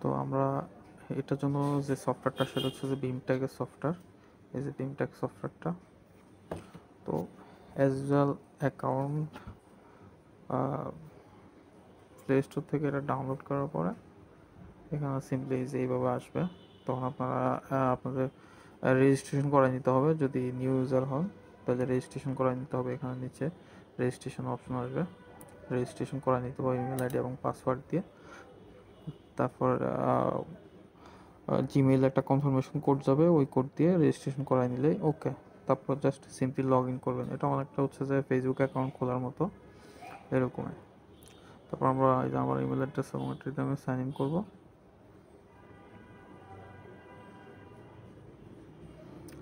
তো আমরা এটার জন্য যে সফটওয়্যারটা সেটা হচ্ছে যে বিমট্যাগের সফটওয়্যার। এই যে বিমট্যাগ সফটওয়্যারটা, তো as well account play store থেকে এটা ডাউনলোড করার পরে এখানে সিম্পলি যে এইভাবে আসবে। তখন আপনারা আপনাদের রেজিস্ট্রেশন করে নিতে হবে। যদি নিউ ইউজার হন তাহলে রেজিস্ট্রেশন করে নিতে হবে। এখানে নিচে রেজিস্ট্রেশন অপশন আসবে, রেজিস্ট্রেশন করে নিতে হবে ইমেল আইডি এবং পাসওয়ার্ড দিয়ে। তারপর জিমেইল একটা কনফার্মেশন কোড যাবে, ওই কোড দিয়ে রেজিস্ট্রেশন করাই নিলেই ওকে। তারপর জাস্ট সিম্পলি লগ ইন করবেন। এটা অনেকটা হচ্ছে যে ফেসবুক অ্যাকাউন্ট খোলার মতো এরকমই। তারপর আমরা এই যে আমার ইমেল অ্যাড্রেস এবং এটাতে আমি সাইন ইন করবো।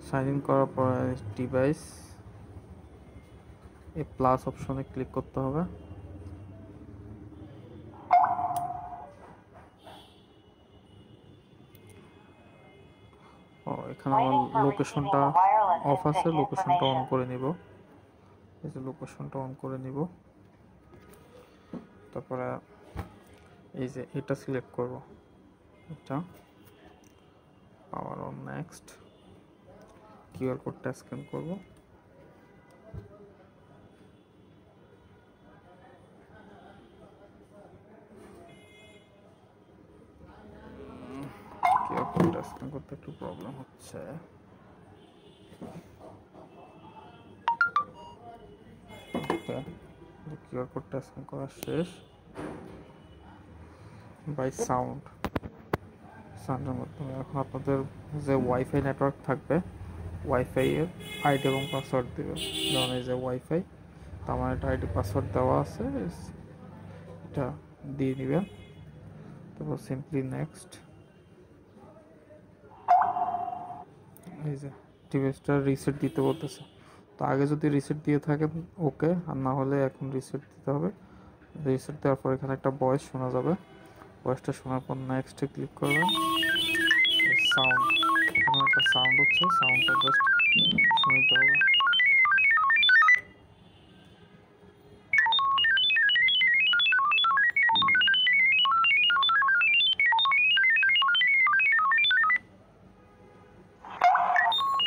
সাইন ইন করার পর ডিভাইস এই প্লাস অপশনে ক্লিক করতে হবে। এখানে আমার লোকেশনটা অফ আছে, লোকেশনটা অন করে নিব। এই যে লোকেশনটা অন করে নিব। তারপরে এই যে এটা সিলেক্ট করব, এটা পাওয়ার অন। নেক্সট কিউআর কোডটা স্ক্যান করব। কিউআর কোডটা স্ক্যান করতে একটু প্রবলেম হচ্ছে। কিউআর কোডটা স্ক্যান করা শেষ। বাই সাউন্ডের মাধ্যমে এখন আপনাদের যে ওয়াইফাই নেটওয়ার্ক থাকবে ওয়াইফাই এর আইডি এবং পাসওয়ার্ড দেবেন। যেমন এই যে ওয়াইফাই, তো আমার একটা আইডি পাসওয়ার্ড দেওয়া আছে, এটা দিয়ে নেবেন। তারপর সিম্পলি নেক্সট। এই যে ডিভাইসটা রিসেট দিতে বলতেছে, তো আগে যদি রিসেট দিয়ে থাকেন ওকে, আর না হলে এখন রিসেট দিতে হবে। রিসেট দেওয়ার পর এখানে একটা ভয়েস শোনা যাবে, ভয়েসটা শোনার পর নেক্সটে ক্লিক করবেন। সাউন্ড, এখানে একটা সাউন্ড হচ্ছে, সাউন্ডটা জাস্ট শুনতে হবে।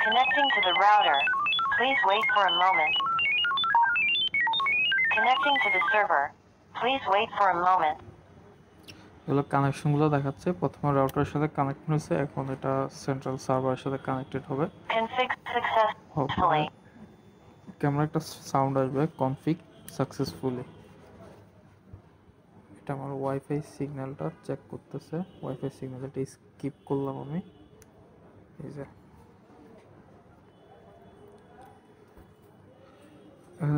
Connecting to the router. Please wait for a moment. Connecting to the server. Please wait for a moment. এগুলো কানেকশনগুলো দেখাচ্ছে। প্রথমে রাউটারের সাথে কানেক্ট হয়েছে, এখন এটা সেন্ট্রাল সার্ভারের সাথে কানেক্টেড হবে। Config successfully. ক্যামেরা একটা সাউন্ড আসবে, কনফিগ সাকসেসফুলি। এটা আমার ওয়াইফাই সিগন্যালটা চেক করতেছে। ওয়াইফাই সিগন্যালটা স্কিপ করলাম আমি। এই যে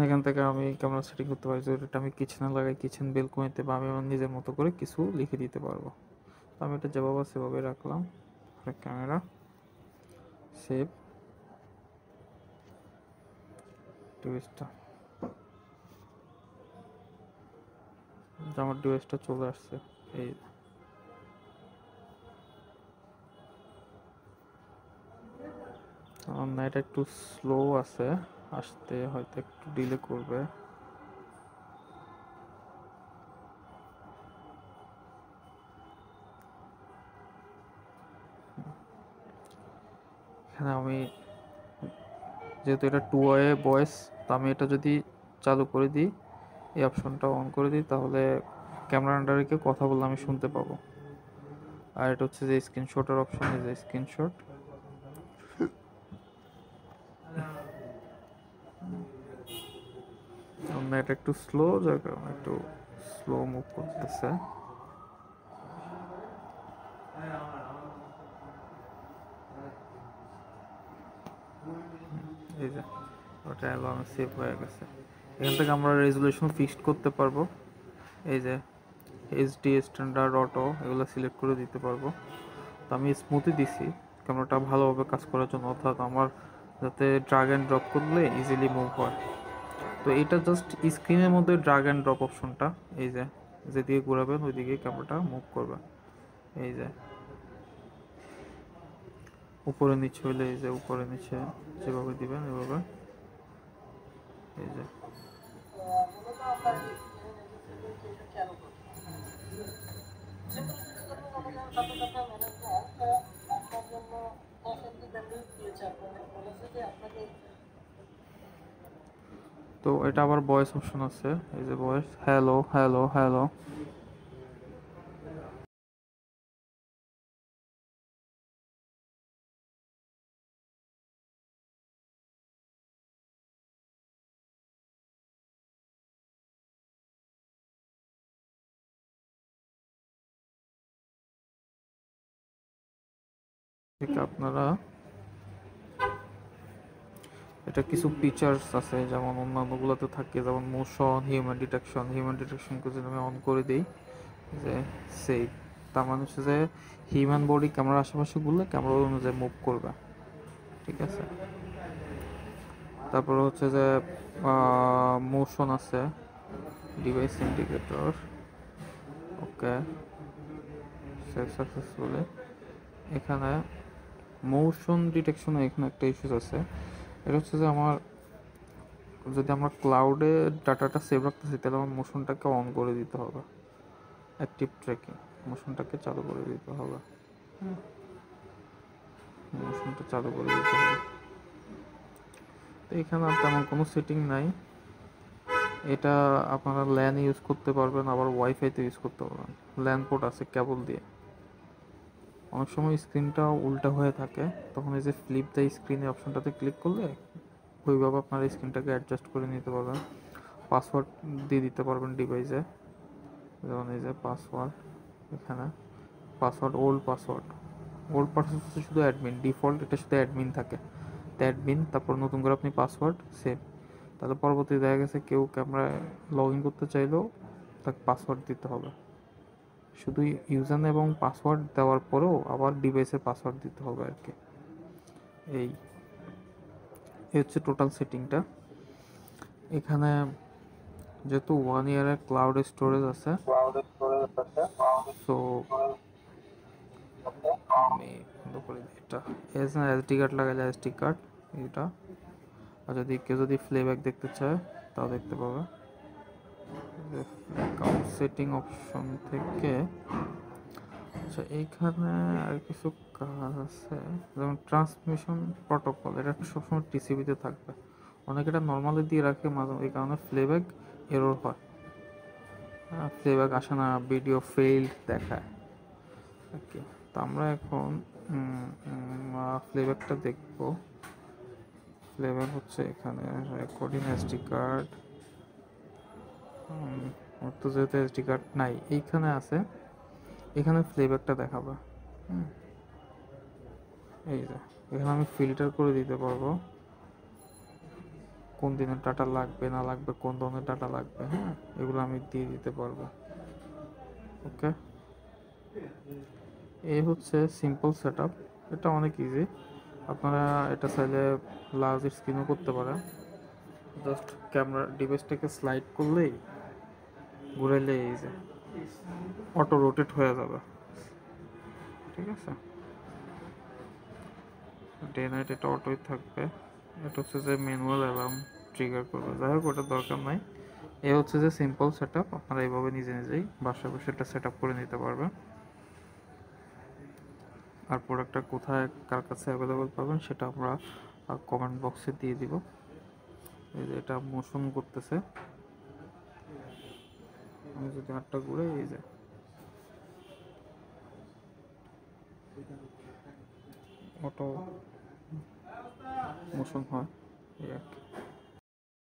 এখান থেকে আমি ক্যামেরা সেটিং করতে পারি। যদি এটা আমি কিচেনে লাগাই, কিচেন বেলকনিতে, বা আমি আমার নিজের মতো করে কিছু লিখে দিতে পারবো। তো আমি এটা যেভাবে সেভাবে রাখলাম। ক্যামেরা সেভ ডিভাইসটা, আমার ডিভাইসটা চলে আসছে। এই নেট একটু স্লো আছে, আসতে হয়তো একটু ডিলে করবে। এখানে আমি যেহেতু এটা 2 ওয়ে ভয়েস, তো আমি এটা যদি চালু করে দিই, এই অপশনটা অন করে দিই, তাহলে ক্যামেরা আন্ডারে কেউ কথা বললে আমি শুনতে পাবো। আর এটা হচ্ছে যে স্ক্রিনশটের অপশন, এই যে স্ক্রিনশট। নেট একটু স্লো, যার কারণে একটু স্লো মুভ করতেছে। এই যে ওটা অ্যালবামে সেভ হয়ে গেছে। এখান থেকে আমরা রেজুলেশন ফিক্সড করতে পারবো। এই যে এইচডি, স্ট্যান্ডার্ড, অটো এগুলো সিলেক্ট করে দিতে পারবো। তো আমি স্মুথই দিছি ক্যামেরাটা ভালোভাবে কাজ করার জন্য, অর্থাৎ আমার যাতে ড্রাগ অ্যান্ড ড্রপ করলে ইজিলি মুভ হয়। তো এটা জাস্ট স্ক্রিনের মধ্যে ড্রাগ অ্যান্ড ড্রপ অপশনটা, এই যে যেদিকে ঘোরাবেন ওইদিকে ক্যামেরাটা মুভ করবে। এই যে উপরে নিচে হইলে এই যে উপরে নিচে যেভাবে দিবেন এভাবে। এই যে তো এটা আবার ভয়েস অপশন আছে, এই যে ভয়েস, হ্যালো হ্যালো হ্যালো। ঠিক আপনারা এটা কিছু ফিচার্স আছে যেমন অন্যান্যগুলোতে থাকে, যেমন মোশন, হিউম্যান ডিটেকশনকে যদি আমি অন করে দিই, যে সেই, তার মানে হচ্ছে যে হিউম্যান বডি ক্যামেরার আশেপাশে ঘুরলে ক্যামেরা অনুযায়ী মুভ করবে, ঠিক আছে। তারপরে হচ্ছে যে মোশন আছে, ডিভাইস ইন্ডিকেটর, ওকে, সেভ সাকসেসফুলি। এখানে মোশন ডিটেকশনে এখানে একটা ইস্যুস আছে, এটা হচ্ছে যে আমার যদি আমরা ক্লাউডে ডাটাটা সেভ রাখতেছি তাহলে আমার মোশনটাকে অন করে দিতে হবে, অ্যাক্টিভ ট্র্যাকিং মোশনটাকে চালু করে দিতে হবে, মোশনটা চালু করে দিতে হবে। তো এখানে আর তেমন কোনো সেটিং নাই, এটা আপনারা ল্যান ইউজ করতে পারবেন, আবার ওয়াইফাইতে ইউজ করতে পারবেন, ল্যান পোর্ট আছে কেবল দিয়ে। অনেক সময় স্ক্রিনটা উল্টা হয়ে থাকে, তখন এই যে ফ্লিপ দ্য স্ক্রিনে অপশনটাতে ক্লিক করলে ওইভাবে আপনারা স্ক্রিনটাকে অ্যাডজাস্ট করে নিতে পারবেন। পাসওয়ার্ড দিয়ে দিতে পারবেন ডিভাইসে, যেমন এই যে পাসওয়ার্ড, এখানে পাসওয়ার্ড, ওল্ড পাসওয়ার্ড হচ্ছে শুধু অ্যাডমিন, ডিফল্ট এটা শুধু অ্যাডমিন থাকে, তো অ্যাডমিন, তারপর নতুন করে আপনি পাসওয়ার্ড সেভ, তাহলে পরবর্তী দেখা গেছে কেউ ক্যামেরায় লগ ইন করতে চাইলেও তাকে পাসওয়ার্ড দিতে হবে, শুধু ইউজার এবং পাসওয়ার্ড দেওয়ার পরেও আবার ডিভাইসের পাসওয়ার্ড দিতে হবে আর কি। এই হচ্ছে টোটাল সেটিংটা। এখানে যেহেতু 1 ইয়ারের ক্লাউড স্টোরেজ আছে, সো আমি বন্ধ করে দিই এটা, এসডি কার্ড লাগাইলে এসডি কার্ড এটা। আর যদি কেউ যদি প্লেব্যাক দেখতে চায় তাও দেখতে পাবে। অ্যাকাউন্ট সেটিং অপশন থেকে, আচ্ছা এইখানে আর কিছু কাজ আছে, যেমন ট্রান্সমিশন প্রটোকল, এটা সবসময় টিসিবিতে থাকবে, অনেকে এটা নর্মালি দিয়ে রাখে, মাঝে এই কারণে প্লেব্যাক এরর হয়, প্লেব্যাক আসে না, ভিডিও ফেইল্ড দেখায় আর কি। তো আমরা এখন প্লেব্যাকটা দেখবো। প্লেব্যাক হচ্ছে এখানে রেকর্ডিং এসডি কার্ড, ওর তো যেহেতু এসডি কার্ড নাই, এইখানে আছে, এখানে প্লেব্যাকটা দেখাবে। এই যে এখানে আমি ফিল্টার করে দিতে পারবো কোন দিনের ডাটা লাগবে না লাগবে, কোন ধরনের ডাটা লাগবে, হ্যাঁ এগুলো আমি দিয়ে দিতে পারবো। ওকে, এই হচ্ছে সিম্পল সেট আপ, এটা অনেক ইজি, আপনারা এটা চাইলে লার্জ স্ক্রিনও করতে পারেন, জাস্ট ক্যামেরা ডিভাইসটাকে স্লাইড করলেই ঘুরাইলে এই যে অটো রোটেট হয়ে যাবে, ঠিক আছে। ডে নাইট এটা অটোই থাকবে। এটা হচ্ছে যে ম্যানুয়াল অ্যালার্ম ট্রিগার করবে, যাই হোক ওটার দরকার নাই। এই হচ্ছে যে সিম্পল সেট আপ, আপনারা এইভাবে নিজে নিজেই বাসায় বসে এটা সেট আপ করে নিতে পারবেন। আর প্রোডাক্টটা কোথায় কার কাছে অ্যাভেলেবল পাবেন সেটা আমরা কমেন্ট বক্সে দিয়ে দিব। এই যে এটা মোশন করতেছে, আমি যদি হাতটা ঘুরে এই যে অটো মোশন হয়, এই আর কি।